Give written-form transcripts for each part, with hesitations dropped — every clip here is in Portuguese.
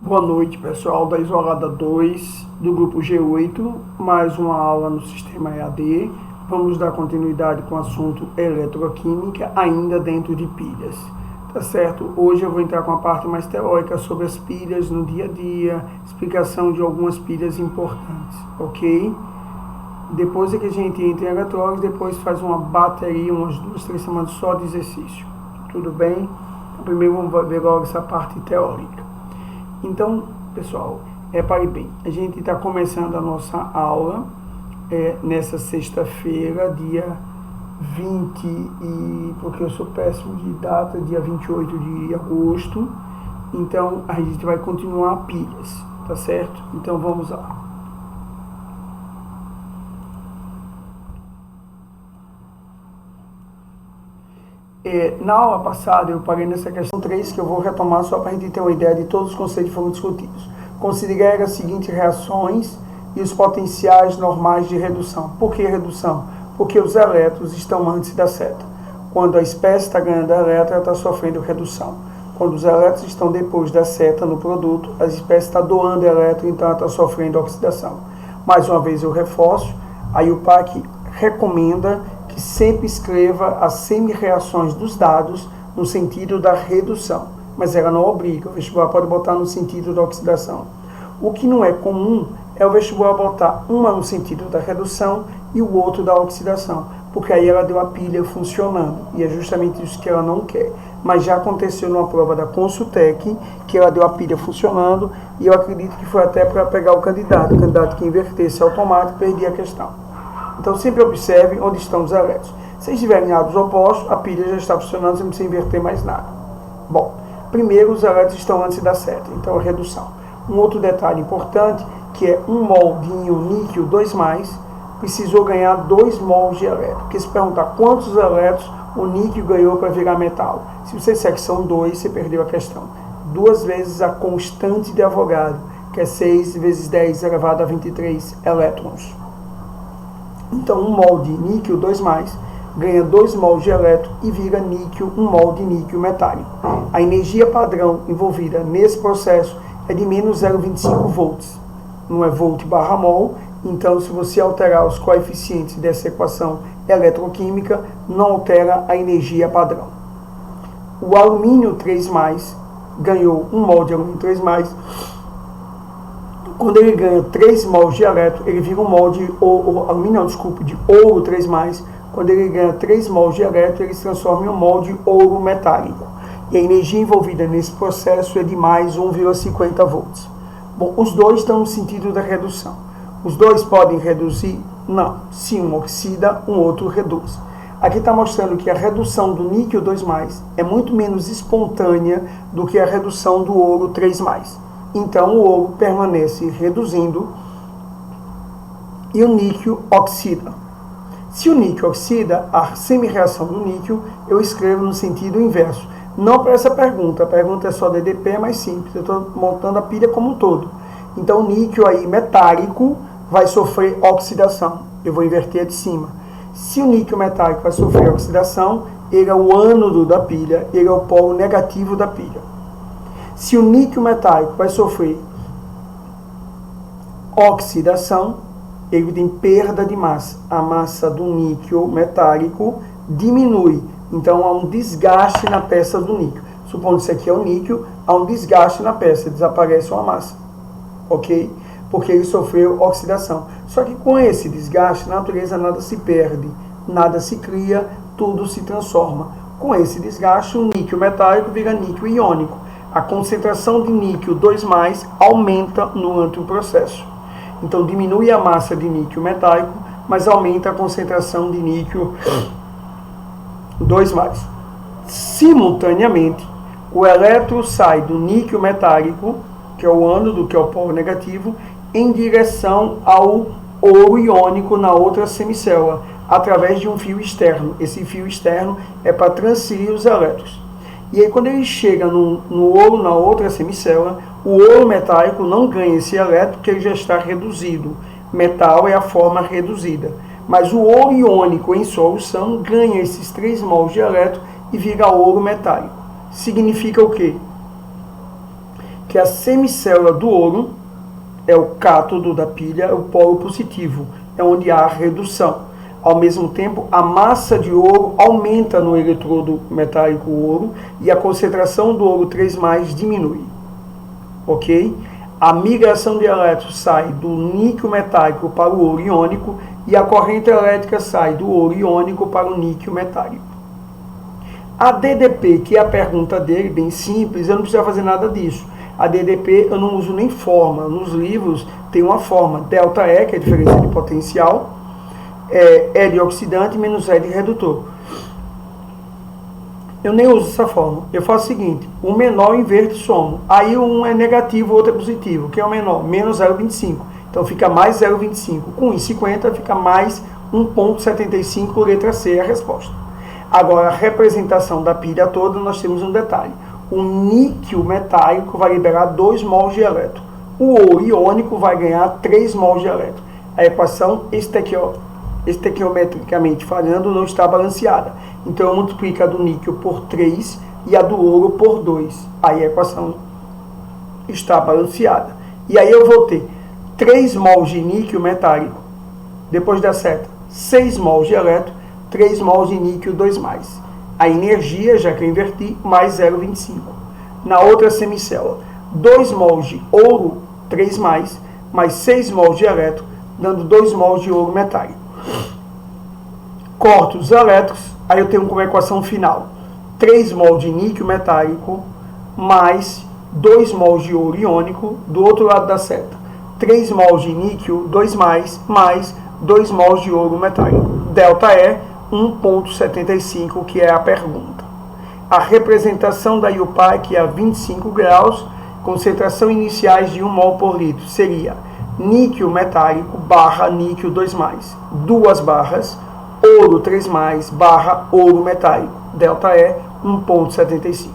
Boa noite, pessoal da Isolada 2 do grupo G8, mais uma aula no sistema EAD. Vamos dar continuidade com o assunto eletroquímica, ainda dentro de pilhas. Tá certo? Hoje eu vou entrar com a parte mais teórica sobre as pilhas no dia a dia, explicação de algumas pilhas importantes, ok? Depois é que a gente entra em eletrólise, depois faz uma bateria, umas 2-3 semanas só de exercício. Tudo bem? Então, primeiro vamos ver logo essa parte teórica. Então, pessoal, pare bem, a gente está começando a nossa aula nessa sexta-feira, dia 20, porque eu sou péssimo de data, dia 28 de agosto, então a gente vai continuar pilhas, tá certo? Então vamos lá. Na aula passada eu parei nessa questão 3 que eu vou retomar só para a gente ter uma ideia de todos os conceitos que foram discutidos. Considere as seguintes reações e os potenciais normais de redução. Por que redução? Porque os elétrons estão antes da seta. Quando a espécie está ganhando elétron, ela está sofrendo redução. Quando os elétrons estão depois da seta no produto, a espécie está doando elétron, então ela está sofrendo oxidação. Mais uma vez eu reforço, a IUPAC recomenda que sempre escreva as semi-reações dos dados no sentido da redução, mas ela não obriga, o vestibular pode botar no sentido da oxidação. O que não é comum é o vestibular botar uma no sentido da redução e o outro da oxidação, porque aí ela deu a pilha funcionando, e é justamente isso que ela não quer. Mas já aconteceu numa prova da Consultec, que ela deu a pilha funcionando, e eu acredito que foi até para pegar o candidato que invertesse automático perdia a questão. Então sempre observe onde estão os elétrons. Se estiverem em lados opostos, a pilha já está funcionando, você não precisa inverter mais nada. Bom, primeiro os elétrons estão antes da seta, então a redução. Um outro detalhe importante, que é 1 mol de íon níquel 2+, precisou ganhar 2 mols de elétron. Porque se perguntar quantos elétrons o níquel ganhou para virar metal, se você disser que são 2, você perdeu a questão. 2 vezes a constante de Avogadro, que é 6 vezes 10 elevado a 23 elétrons. Então 1 mol de níquel 2+, ganha 2 mols de elétron e vira níquel, 1 mol de níquel metálico. A energia padrão envolvida nesse processo é de menos 0,25 volts. Não é volt/mol, então se você alterar os coeficientes dessa equação eletroquímica, não altera a energia padrão. O alumínio 3+, ganhou 1 mol de alumínio 3+, quando ele ganha 3 mols de elétron, ele vira 1 mol de ouro 3+. Quando ele ganha 3 mols de elétron, ele se transforma em 1 mol de ouro metálico. E a energia envolvida nesse processo é de mais 1,50 volts. Bom, os dois estão no sentido da redução. Os dois podem reduzir? Não. Se um oxida, um outro reduz. Aqui está mostrando que a redução do níquel 2+, é muito menos espontânea do que a redução do ouro 3+. Então o ouro permanece reduzindo e o níquel oxida. Se o níquel oxida, a semi-reação do níquel eu escrevo no sentido inverso. Não para essa pergunta, a pergunta é só DDP, é mais simples, eu estou montando a pilha como um todo. Então o níquel aí metálico vai sofrer oxidação, eu vou inverter a de cima. Se o níquel metálico vai sofrer oxidação, ele é o ânodo da pilha, ele é o polo negativo da pilha. Se o níquel metálico vai sofrer oxidação, ele tem perda de massa. A massa do níquel metálico diminui. Então há um desgaste na peça do níquel. Supondo que isso aqui é o níquel, há um desgaste na peça, desaparece uma massa. Ok? Porque ele sofreu oxidação. Só que com esse desgaste, na natureza nada se perde, nada se cria, tudo se transforma. Com esse desgaste, o níquel metálico vira níquel iônico. A concentração de níquel 2+ aumenta durante o processo. Então diminui a massa de níquel metálico, mas aumenta a concentração de níquel 2+. Simultaneamente, o elétron sai do níquel metálico, que é o ânodo, que é o polo negativo, em direção ao ouro iônico na outra semicélula, através de um fio externo. Esse fio externo é para transferir os elétrons. E aí quando ele chega no ouro, na outra semicélula, o ouro metálico não ganha esse elétron porque ele já está reduzido. Metal é a forma reduzida. Mas o ouro iônico em solução ganha esses 3 mols de elétron e vira ouro metálico. Significa o quê? que a semicélula do ouro é o cátodo da pilha, é o polo positivo, é onde há redução. Ao mesmo tempo, a massa de ouro aumenta no eletrodo metálico ouro e a concentração do ouro 3+ diminui. Ok? A migração de elétrons sai do níquel metálico para o ouro iônico e a corrente elétrica sai do ouro iônico para o níquel metálico. A DDP, que é a pergunta dele, bem simples, eu não preciso fazer nada disso. A DDP eu não uso nem forma. Nos livros tem uma forma, ΔE, que é a diferença de potencial, E de oxidante menos E de redutor. Eu nem uso essa forma. Eu faço o seguinte, o menor inverto somo. Aí um é negativo, o outro é positivo. Quem é o menor? Menos 0,25. Então fica mais 0,25. Com 1,50 fica mais 1,75, letra C é a resposta. Agora, a representação da pilha toda, nós temos um detalhe. O níquel metálico vai liberar 2 mols de elétron. O ouro iônico vai ganhar 3 mols de elétron. A equação estequiometricamente falando não está balanceada. Então eu multiplico a do níquel por 3 e a do ouro por 2. Aí a equação está balanceada. E aí eu vou ter 3 mols de níquel metálico, depois da seta, 6 mols de elétron, 3 mols de níquel 2+. A energia, já que eu inverti, mais 0,25. Na outra semicélula, 2 mols de ouro 3+, mais 6 mols de elétron, dando 2 mols de ouro metálico. Corto os elétrons, aí eu tenho como equação final 3 mols de níquel metálico mais 2 mols de ouro iônico do outro lado da seta. 3 mols de níquel 2+, mais 2 mols de ouro metálico. ΔE 1,75, que é a pergunta. A representação da UPAC é a 25 graus, concentração iniciais de 1 mol por litro seria níquel metálico barra níquel 2+, 2 barras, ouro 3+, barra ouro metálico, ΔE 1,75.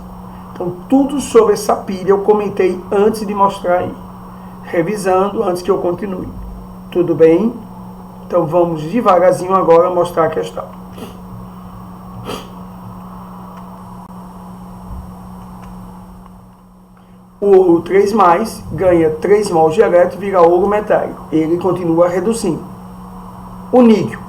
Então, tudo sobre essa pilha eu comentei antes de mostrar aí. Revisando, antes que eu continue. Tudo bem? Então, vamos devagarzinho agora mostrar a questão. O ouro 3+, ganha 3 mols de elétron, vira ouro metálico. Ele continua reduzindo. O níquel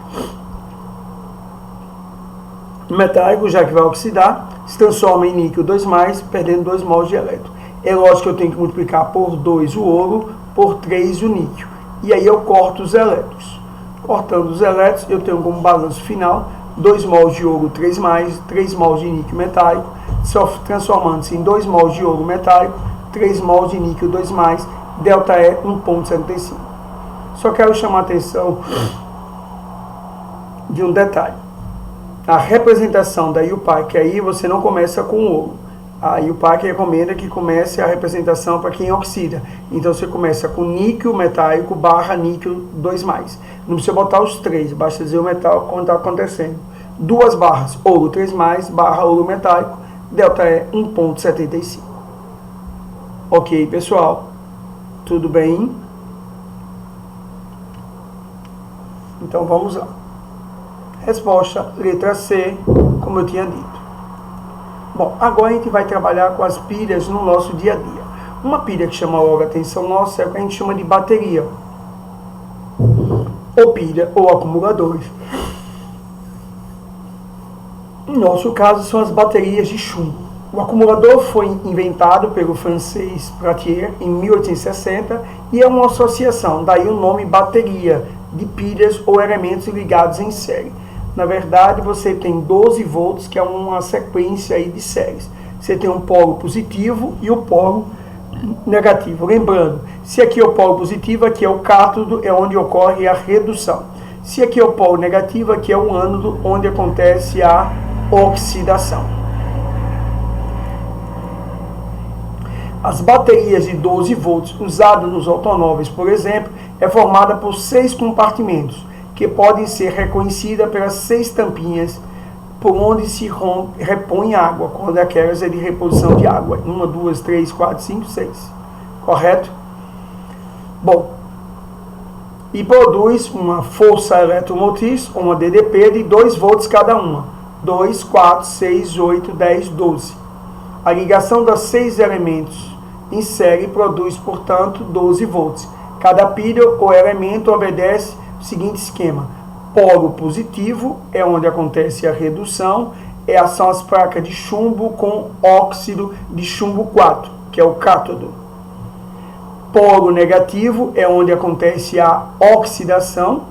metálico, já que vai oxidar, se transforma em níquel 2+, perdendo 2 mols de elétron. É lógico que eu tenho que multiplicar por 2 o ouro, por 3 o níquel. E aí eu corto os elétrons. Cortando os elétrons, eu tenho como balanço final 2 mols de ouro 3+, 3 mols de níquel metálico, transformando-se em 2 mols de ouro metálico, 3 mols de níquel 2+, ΔE 1,75. Só quero chamar a atenção de um detalhe. A representação da UPAC, aí você não começa com o ouro. A UPAC recomenda que comece a representação para quem oxida. Então você começa com níquel metálico barra níquel 2+. Não precisa botar os 3, basta dizer o metal quando está acontecendo. 2 barras, ouro 3+, barra ouro metálico, ΔE 1,75. Ok, pessoal? Tudo bem? Então vamos lá. Resposta, letra C, como eu tinha dito. Bom, agora a gente vai trabalhar com as pilhas no nosso dia a dia. Uma pilha que chama logo a atenção nossa é o que a gente chama de bateria. Ou pilha, ou acumuladores. No nosso caso, são as baterias de chumbo. O acumulador foi inventado pelo francês Pratier em 1860 e é uma associação, daí o nome bateria, de pilhas ou elementos ligados em série. Na verdade, você tem 12 volts, que é uma sequência aí de séries. Você tem um polo positivo e o polo negativo. Lembrando, se aqui é o polo positivo, aqui é o cátodo, é onde ocorre a redução. Se aqui é o polo negativo, aqui é o ânodo, onde acontece a oxidação. As baterias de 12 volts usadas nos automóveis, por exemplo, é formada por 6 compartimentos, que podem ser reconhecidas pelas 6 tampinhas por onde se repõe água, quando aquelas é de reposição de água. 1, 2, 3, 4, 5, 6. Correto? Bom, e produz uma força eletromotriz, uma DDP, de 2 volts cada uma. 2, 4, 6, 8, 10, 12. A ligação dos 6 elementos em série produz, portanto, 12 volts. Cada pilha ou elemento obedece o seguinte esquema. Polo positivo é onde acontece a redução, são as placas de chumbo com óxido de chumbo 4, que é o cátodo. Polo negativo é onde acontece a oxidação,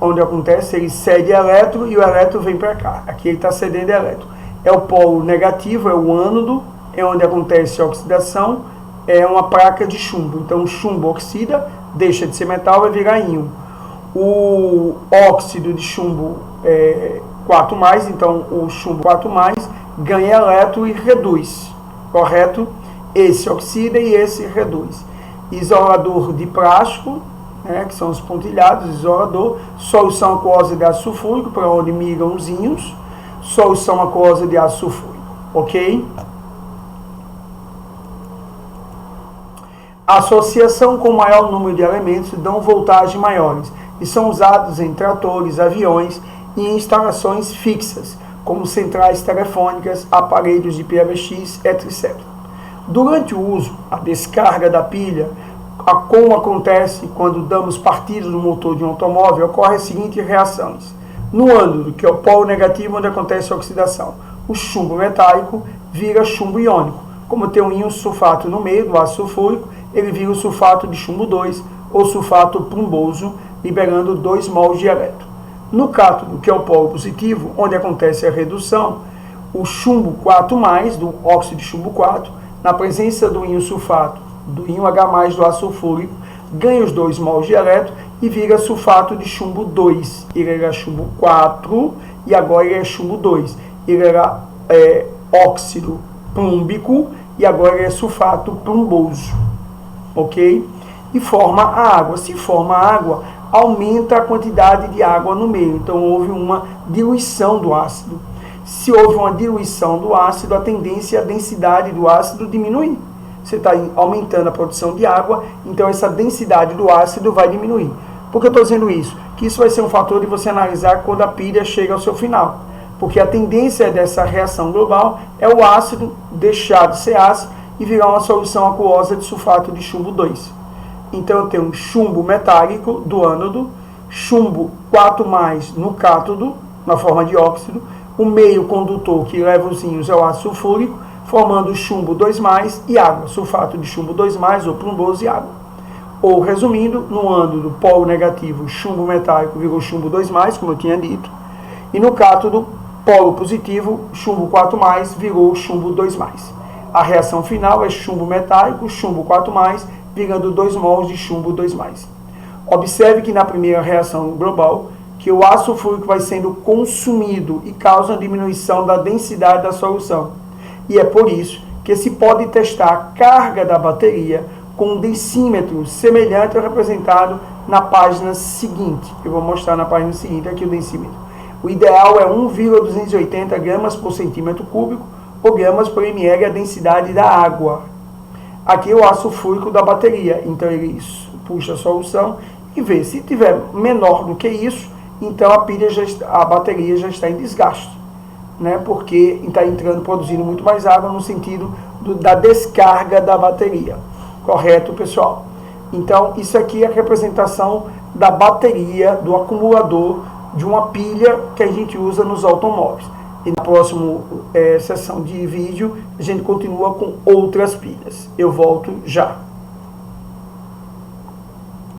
onde acontece, ele cede elétron e o elétron vem para cá. Aqui ele está cedendo elétron. É o polo negativo, é o ânodo, é onde acontece a oxidação, é uma placa de chumbo. Então o chumbo oxida, deixa de ser metal, vai virar íon. O óxido de chumbo 4+, então o chumbo 4+, ganha elétron e reduz, correto? Esse oxida e esse reduz. Isolador de plástico, que são os pontilhados, isolador, solução aquosa de ácido sulfúrico, para onde migram os íons, solução aquosa de ácido sulfúrico, ok? Associação com maior número de elementos dão voltagem maiores e são usados em tratores, aviões e em instalações fixas, como centrais telefônicas, aparelhos de PBX, etc. Durante o uso, a descarga da pilha, como acontece quando damos partida no motor de um automóvel, ocorre as seguintes reações. No ânodo, que é o polo negativo, onde acontece a oxidação, o chumbo metálico vira chumbo iônico. Como tem um íon sulfato no meio do ácido sulfúrico, ele vira o sulfato de chumbo 2 ou sulfato plumboso, liberando 2 mols de elétron. No cátodo, que é o polo positivo, onde acontece a redução, o chumbo 4+, do óxido de chumbo 4, na presença do íon sulfato, do íon H+, do ácido sulfúrico, ganha os 2 mols de elétron e vira sulfato de chumbo 2. Ele era chumbo 4 e agora ele é chumbo 2. Ele era óxido plúmbico e agora ele é sulfato plumboso. Ok? E forma a água. Se forma a água, aumenta a quantidade de água no meio. Então houve uma diluição do ácido. Se houve uma diluição do ácido, a tendência é a densidade do ácido diminuir. Você está aumentando a produção de água, então essa densidade do ácido vai diminuir. Por que eu estou dizendo isso? Que isso vai ser um fator de você analisar quando a pilha chega ao seu final. Porque a tendência dessa reação global é o ácido deixar de ser ácido e virar uma solução aquosa de sulfato de chumbo 2. Então eu tenho um chumbo metálico do ânodo, chumbo 4+ no cátodo, na forma de óxido, o meio condutor que leva os íons é o ácido sulfúrico, formando chumbo 2+ e água, sulfato de chumbo 2+ ou plumboso e água. Ou, resumindo, no ânodo, polo negativo, chumbo metálico virou chumbo 2+, como eu tinha dito, e no cátodo, polo positivo, chumbo 4+, virou chumbo 2+. A reação final é chumbo metálico, chumbo 4+, virando 2 mols de chumbo 2+. Observe que na primeira reação global, que o ácido sulfúrico vai sendo consumido e causa uma diminuição da densidade da solução. E é por isso que se pode testar a carga da bateria com um densímetro semelhante ao representado na página seguinte. Eu vou mostrar na página seguinte aqui o densímetro. O ideal é 1,280 gramas por centímetro cúbico ou gramas por ml a densidade da água. Aqui é o ácido sulfúrico da bateria, então ele puxa a solução e vê. Se tiver menor do que isso, então a bateria já está em desgaste, né? Porque está entrando, produzindo muito mais água no sentido da descarga da bateria. Correto, pessoal? Então, isso aqui é a representação da bateria, do acumulador de uma pilha que a gente usa nos automóveis. E na próxima sessão de vídeo, a gente continua com outras pilhas. Eu volto já.